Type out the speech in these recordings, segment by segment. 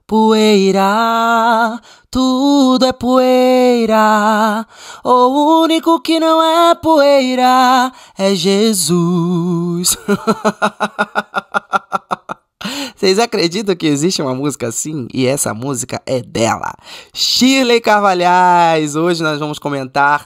Poeira, tudo é poeira. O único que não é poeira é Jesus. Vocês acreditam que existe uma música assim? E essa música é dela, Shirley Carvalhais. Hoje nós vamos comentar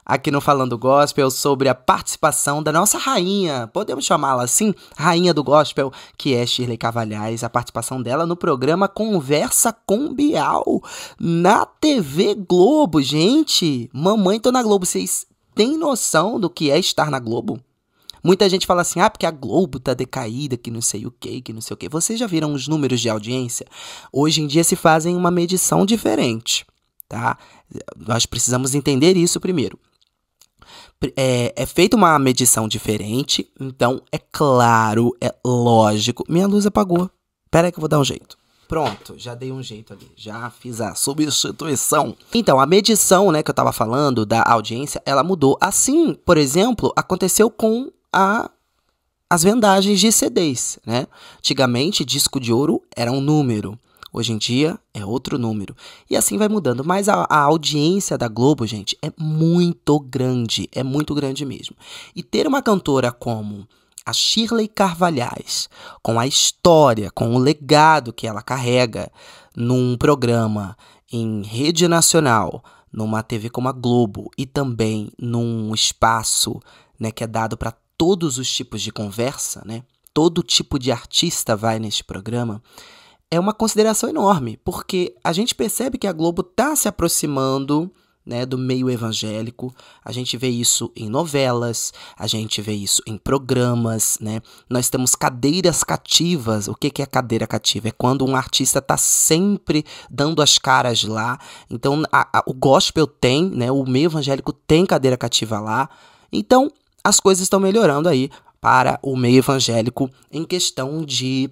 aqui no Falando Gospel sobre a participação da nossa rainha, podemos chamá-la assim, rainha do gospel, que é Shirley Carvalhais, a participação dela no programa Conversa com Bial, na TV Globo. Gente, mamãe, tô na Globo. Vocês têm noção do que é estar na Globo? Muita gente fala assim, porque a Globo tá decaída, que não sei o que, que não sei o que. Vocês já viram os números de audiência? Hoje em dia se fazem uma medição diferente, tá? Nós precisamos entender isso primeiro. É feita uma medição diferente, então é claro, é lógico. Minha luz apagou. Pera aí que eu vou dar um jeito. Pronto, já dei um jeito ali, já fiz a substituição. Então, a medição, né, que eu tava falando da audiência, ela mudou. Assim, por exemplo, aconteceu com as vendagens de CDs, né? Antigamente, disco de ouro era um número. Hoje em dia é outro número. E assim vai mudando. Mas a audiência da Globo, gente, é muito grande mesmo. E ter uma cantora como a Shirley Carvalhais, com a história, com o legado que ela carrega num programa em rede nacional, numa TV como a Globo e também num espaço, né, que é dado para todos os tipos de conversa, né? Todo tipo de artista vai neste programa. É uma consideração enorme, porque a gente percebe que a Globo está se aproximando, né, do meio evangélico. A gente vê isso em novelas, a gente vê isso em programas, né? Nós temos cadeiras cativas. O que é cadeira cativa? É quando um artista está sempre dando as caras lá. Então, o gospel tem, né? O meio evangélico tem cadeira cativa lá. Então, as coisas estão melhorando aí para o meio evangélico em questão de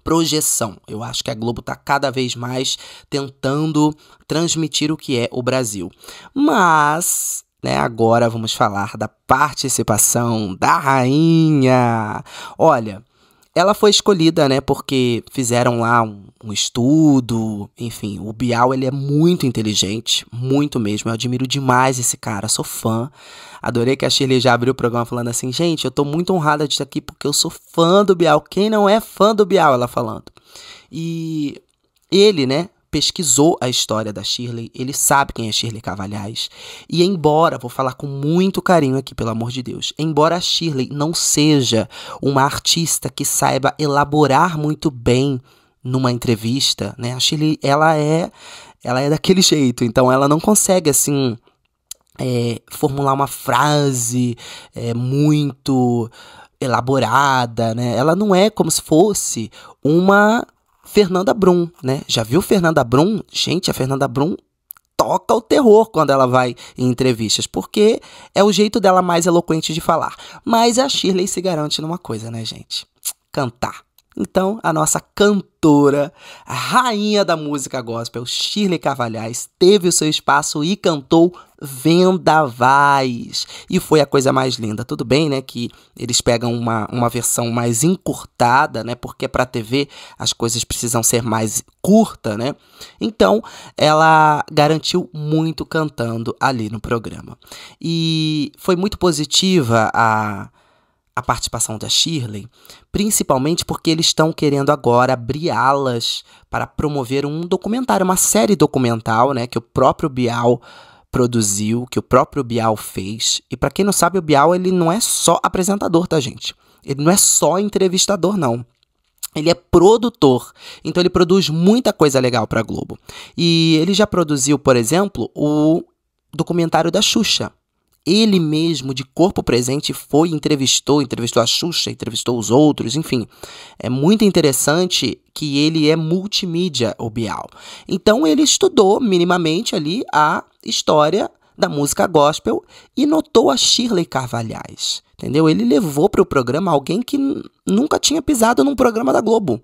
projeção. Eu acho que a Globo está cada vez mais tentando transmitir o que é o Brasil. Mas, né, agora vamos falar da participação da rainha. Olha, ela foi escolhida, né, porque fizeram lá um estudo, enfim, o Bial, ele é muito inteligente, muito mesmo, eu admiro demais esse cara, sou fã. Adorei que a Shirley já abriu o programa falando assim, gente, eu tô muito honrada de estar aqui porque eu sou fã do Bial. Quem não é fã do Bial, ela falando. E ele, né, pesquisou a história da Shirley, ele sabe quem é Shirley Carvalhais. E embora, vou falar com muito carinho aqui, pelo amor de Deus, embora a Shirley não seja uma artista que saiba elaborar muito bem numa entrevista, né, a Shirley, ela é daquele jeito, então ela não consegue, assim, formular uma frase muito elaborada, né? Ela não é como se fosse uma Fernanda Brum, né? Já viu Fernanda Brum? Gente, a Fernanda Brum toca o terror quando ela vai em entrevistas, porque é o jeito dela mais eloquente de falar. Mas a Shirley se garante numa coisa, né, gente? Cantar. Então, a nossa cantora, a rainha da música gospel, Shirley Carvalhais, teve o seu espaço e cantou Vendavais. E foi a coisa mais linda. Tudo bem, né, que eles pegam uma versão mais encurtada, né, porque para TV as coisas precisam ser mais curta, né? Então, ela garantiu muito cantando ali no programa. E foi muito positiva a participação da Shirley, principalmente porque eles estão querendo agora abrir alas para promover um documentário, uma série documental, né, que o próprio Bial produziu, que o próprio Bial fez. E para quem não sabe, o Bial, ele não é só apresentador, tá, gente? Ele não é só entrevistador, não. Ele é produtor, então ele produz muita coisa legal para a Globo. E ele já produziu, por exemplo, o documentário da Xuxa. Ele mesmo, de corpo presente, foi e entrevistou a Xuxa, entrevistou os outros, enfim. É muito interessante que ele é multimídia, o Bial. Então, ele estudou minimamente ali a história da música gospel e notou a Shirley Carvalhais, entendeu? Ele levou para o programa alguém que nunca tinha pisado num programa da Globo,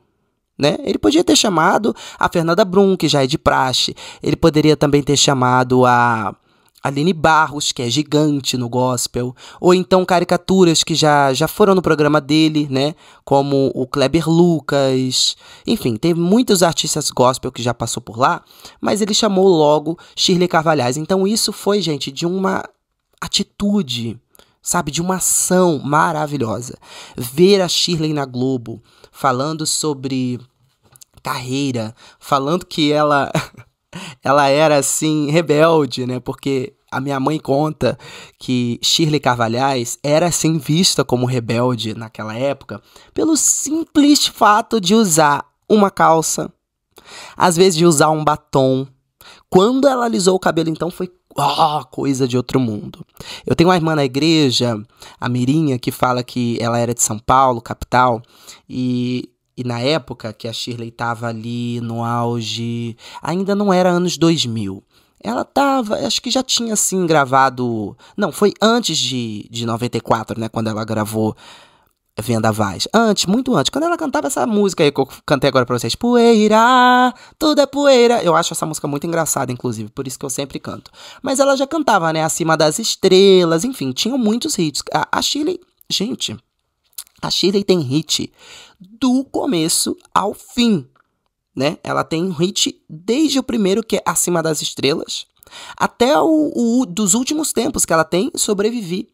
né? Ele podia ter chamado a Fernanda Brum, que já é de praxe. Ele poderia também ter chamado a Aline Barros, que é gigante no gospel, ou então caricaturas que já foram no programa dele, né, como o Kleber Lucas, enfim, tem muitos artistas gospel que já passou por lá, mas ele chamou logo Shirley Carvalhais. Então isso foi, gente, de uma atitude, sabe, de uma ação maravilhosa. Ver a Shirley na Globo falando sobre carreira, falando que ela era, assim, rebelde, né? Porque a minha mãe conta que Shirley Carvalhais era, assim, vista como rebelde naquela época pelo simples fato de usar uma calça, às vezes de usar um batom. Quando ela alisou o cabelo, então, foi coisa de outro mundo. Eu tenho uma irmã na igreja, a Mirinha, que fala que ela era de São Paulo, capital, e na época que a Shirley tava ali no auge, ainda não era anos 2000. Ela tava, acho que já tinha assim gravado. Não, foi antes de 94, né? Quando ela gravou Vendavais. Antes, muito antes. Quando ela cantava essa música aí que eu cantei agora pra vocês. Poeira, tudo é poeira. Eu acho essa música muito engraçada, inclusive. Por isso que eu sempre canto. Mas ela já cantava, né? Acima das Estrelas. Enfim, tinham muitos hits. A Shirley, gente, a Shirley tem hit do começo ao fim, né? Ela tem um hit desde o primeiro, que é Acima das Estrelas, até o dos últimos tempos, que ela tem Sobrevivi.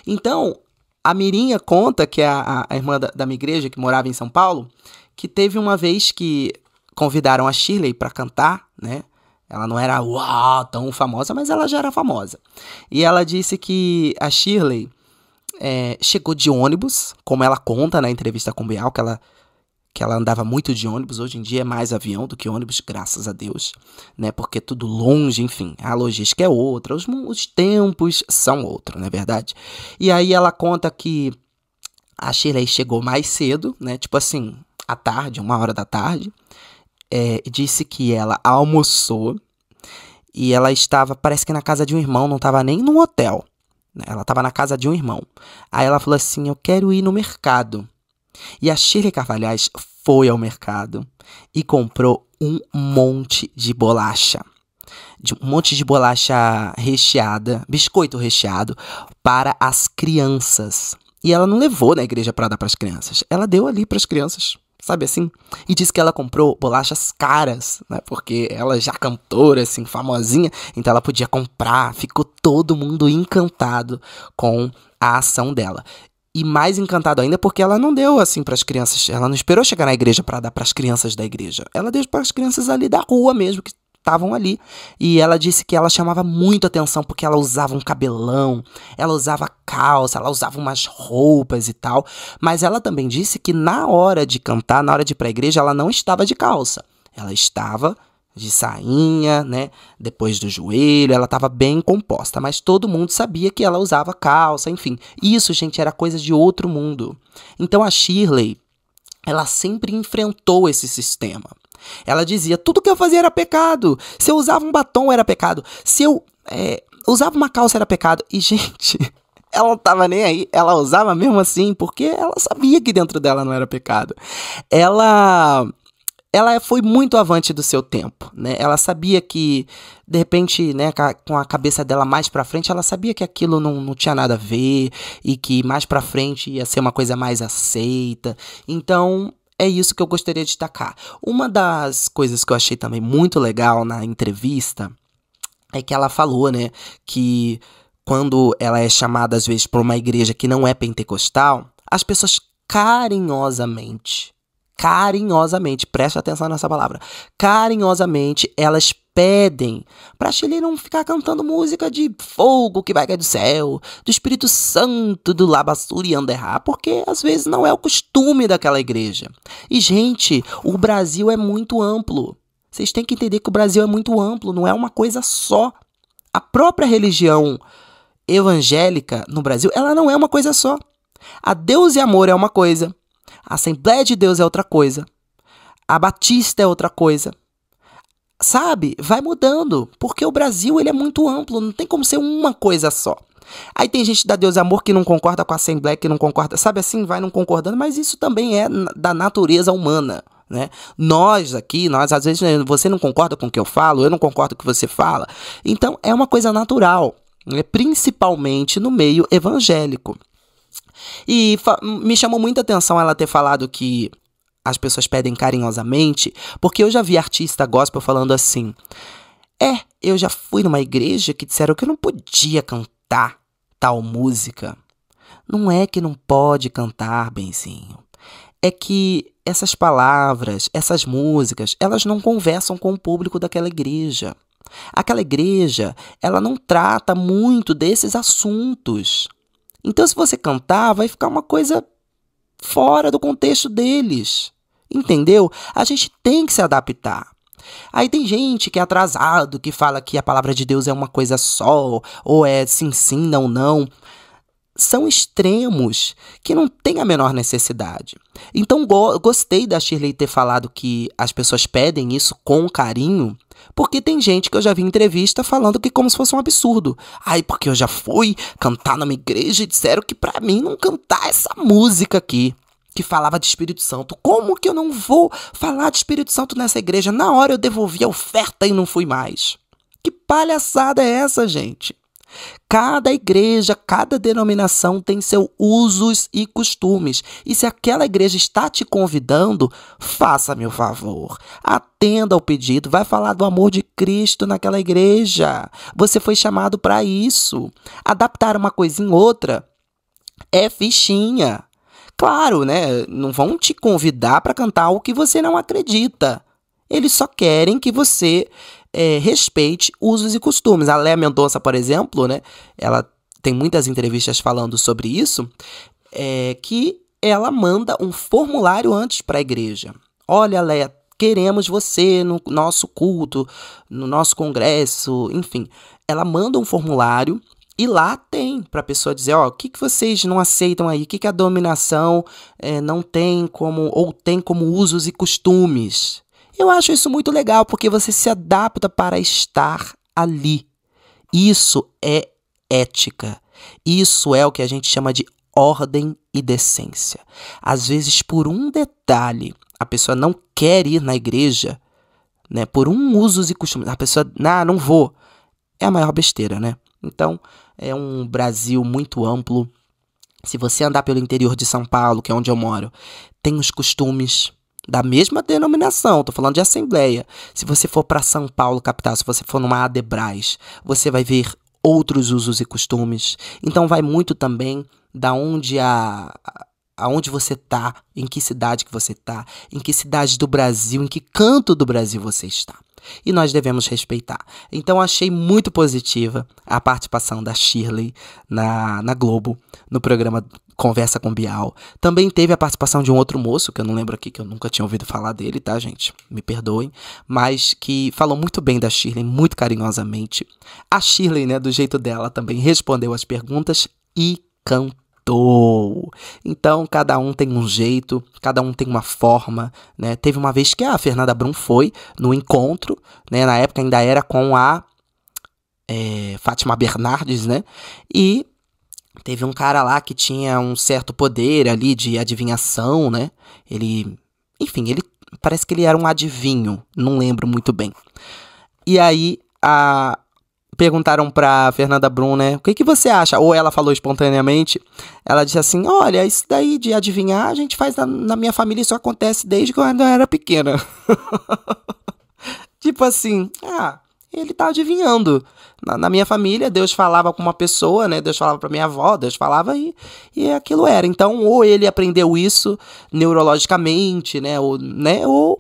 Então, a Mirinha conta, que é a irmã da minha igreja, que morava em São Paulo, que teve uma vez que convidaram a Shirley para cantar, né? Ela não era tão famosa, mas ela já era famosa. E ela disse que a Shirley chegou de ônibus, como ela conta na entrevista com o Bial, que ela andava muito de ônibus. Hoje em dia é mais avião do que ônibus, graças a Deus, né? Porque é tudo longe, enfim, a logística é outra, os tempos são outros, não é verdade? E aí ela conta que a Shirley chegou mais cedo, né? Tipo assim, à tarde, 1h da tarde, disse que ela almoçou e ela estava, parece que na casa de um irmão, não estava nem num hotel. Ela estava na casa de um irmão. Aí ela falou assim, eu quero ir no mercado. E a Shirley Carvalhais foi ao mercado e comprou um monte de bolacha. Um monte de bolacha recheada, biscoito recheado, para as crianças. E ela não levou na igreja para dar para as crianças. Ela deu ali para as crianças, sabe assim? E disse que ela comprou bolachas caras, né? Porque ela já cantora, assim, famosinha, então ela podia comprar. Ficou todo mundo encantado com a ação dela. E mais encantado ainda porque ela não deu assim para as crianças. Ela não esperou chegar na igreja para dar para as crianças da igreja. Ela deu para as crianças ali da rua mesmo, que estavam ali. E ela disse que ela chamava muito atenção porque ela usava um cabelão, ela usava calça, ela usava umas roupas e tal. Mas ela também disse que na hora de cantar, na hora de ir para a igreja, ela não estava de calça. Ela estava de sainha, né, depois do joelho, ela estava bem composta, mas todo mundo sabia que ela usava calça, enfim. Isso, gente, era coisa de outro mundo. Então a Shirley, ela sempre enfrentou esse sistema. Ela dizia, tudo que eu fazia era pecado. Se eu usava um batom, era pecado. Se eu usava uma calça, era pecado. E, gente, ela não tava nem aí. Ela usava mesmo assim, porque ela sabia que dentro dela não era pecado. Ela foi muito avante do seu tempo, né? Ela sabia que, de repente, né, com a cabeça dela mais pra frente, ela sabia que aquilo não tinha nada a ver e que mais pra frente ia ser uma coisa mais aceita. Então, é isso que eu gostaria de destacar. Uma das coisas que eu achei também muito legal na entrevista é que ela falou, né, que quando ela é chamada, às vezes, pra uma igreja que não é pentecostal, as pessoas carinhosamente, presta atenção nessa palavra, carinhosamente, elas pedem pra Shirley não ficar cantando música de fogo que vai cair do céu, do Espírito Santo, do Labassuri e Anderrá, porque às vezes não é o costume daquela igreja. E, gente, o Brasil é muito amplo. Vocês têm que entender que o Brasil é muito amplo, não é uma coisa só. A própria religião evangélica no Brasil, ela não é uma coisa só. A Deus e Amor é uma coisa. A Assembleia de Deus é outra coisa. A Batista é outra coisa. Sabe? Vai mudando. Porque o Brasil, ele é muito amplo. Não tem como ser uma coisa só. Aí tem gente da Deus e Amor que não concorda com a Assembleia, que não concorda. Sabe assim? Vai não concordando. Mas isso também é da natureza humana, né? Nós aqui, às vezes, você não concorda com o que eu falo, eu não concordo com o que você fala. Então, é uma coisa natural, né? Principalmente no meio evangélico. E me chamou muita atenção ela ter falado que as pessoas pedem carinhosamente, porque eu já vi artista gospel falando assim: eu já fui numa igreja que disseram que eu não podia cantar tal música. Não é que não pode cantar, benzinho. É que essas palavras, essas músicas, elas não conversam com o público daquela igreja. Aquela igreja, ela não trata muito desses assuntos. Então, se você cantar, vai ficar uma coisa fora do contexto deles. Entendeu? A gente tem que se adaptar. Aí tem gente que é atrasado, que fala que a palavra de Deus é uma coisa só, ou é sim, sim, não, não. São extremos que não tem a menor necessidade. Então, gostei da Shirley ter falado que as pessoas pedem isso com carinho, porque tem gente que eu já vi em entrevista falando que como se fosse um absurdo. Porque eu já fui cantar numa igreja e disseram que pra mim não cantar essa música aqui, que falava de Espírito Santo. Como que eu não vou falar de Espírito Santo nessa igreja? Na hora eu devolvi a oferta e não fui mais. Que palhaçada é essa, gente? Cada igreja, cada denominação tem seus usos e costumes. E se aquela igreja está te convidando, faça-me o favor. Atenda ao pedido. Vai falar do amor de Cristo naquela igreja. Você foi chamado para isso. Adaptar uma coisa em outra é fichinha. Claro, né? Não vão te convidar para cantar algo que você não acredita. Eles só querem que você respeite usos e costumes. A Léa Mendonça, por exemplo, né? Ela tem muitas entrevistas falando sobre isso, que ela manda um formulário antes para a igreja. Olha, Léa, queremos você no nosso culto, no nosso congresso, enfim. Ela manda um formulário e lá tem para a pessoa dizer, o que vocês não aceitam aí? O que a dominação não tem como, ou tem como usos e costumes? Eu acho isso muito legal, porque você se adapta para estar ali. Isso é ética. Isso é o que a gente chama de ordem e decência. Às vezes, por um detalhe, a pessoa não quer ir na igreja, né? Por um usos e costumes. A pessoa, não vou. É a maior besteira, né? Então, é um Brasil muito amplo. Se você andar pelo interior de São Paulo, que é onde eu moro, tem os costumes da mesma denominação, tô falando de assembleia. Se você for para São Paulo, capital, se você for numa Adebras, você vai ver outros usos e costumes. Então vai muito também da onde aonde você tá, em que cidade que você tá, em que cidade do Brasil, em que canto do Brasil você está. E nós devemos respeitar. Então achei muito positiva a participação da Shirley na Globo, no programa Conversa com Bial. Também teve a participação de um outro moço, que eu não lembro aqui, que eu nunca tinha ouvido falar dele, tá, gente? Me perdoem. Mas que falou muito bem da Shirley, muito carinhosamente. A Shirley, né, do jeito dela, também respondeu as perguntas e cantou. Então, cada um tem um jeito, cada um tem uma forma, né? Teve uma vez que a Fernanda Brum foi no encontro, né? Na época ainda era com a Fátima Bernardes, né? E teve um cara lá que tinha um certo poder ali de adivinhação, né? Ele parece que ele era um adivinho, não lembro muito bem. E aí, perguntaram pra Fernanda Brum, né, o que você acha? Ou ela falou espontaneamente, ela disse assim, olha, isso daí de adivinhar, a gente faz na minha família, isso acontece desde quando eu era pequena. Tipo assim, ele tá adivinhando. Na minha família, Deus falava com uma pessoa, né, Deus falava pra minha avó, Deus falava e aquilo era. Então, ou ele aprendeu isso neurologicamente, né, ou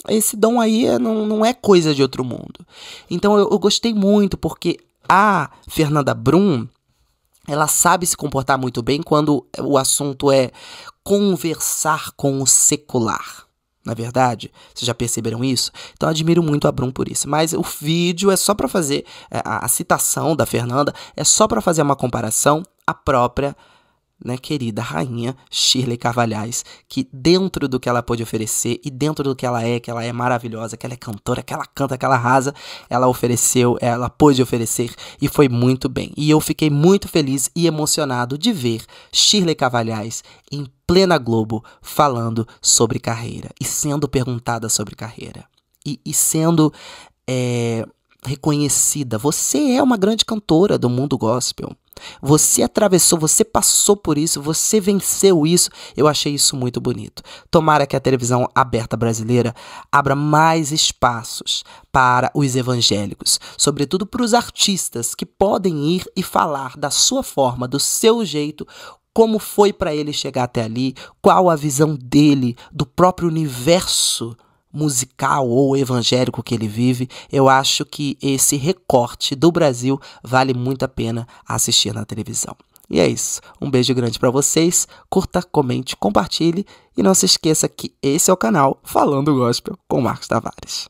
esse dom aí não é coisa de outro mundo. Então eu gostei muito, porque a Fernanda Brum, ela sabe se comportar muito bem quando o assunto é conversar com o secular. Na verdade, vocês já perceberam isso? Então eu admiro muito a Brum por isso. Mas o vídeo é só para fazer, a citação da Fernanda é só para fazer uma comparação, a própria, né, querida rainha Shirley Carvalhais, que dentro do que ela pôde oferecer e dentro do que ela é maravilhosa, que ela é cantora, que ela canta, que ela arrasa, ela pôde oferecer e foi muito bem. E eu fiquei muito feliz e emocionado de ver Shirley Carvalhais em plena Globo falando sobre carreira e sendo perguntada sobre carreira e sendo reconhecida. Você é uma grande cantora do mundo gospel. Você atravessou, você passou por isso, você venceu isso. Eu achei isso muito bonito. Tomara que a televisão aberta brasileira abra mais espaços para os evangélicos, sobretudo para os artistas que podem ir e falar da sua forma, do seu jeito, como foi para ele chegar até ali, qual a visão dele do próprio universo musical ou evangélico que ele vive. Eu acho que esse recorte do Brasil vale muito a pena assistir na televisão. E é isso. Um beijo grande para vocês. Curta, comente, compartilhe e não se esqueça que esse é o canal Falando Gospel com Marcos Tavares.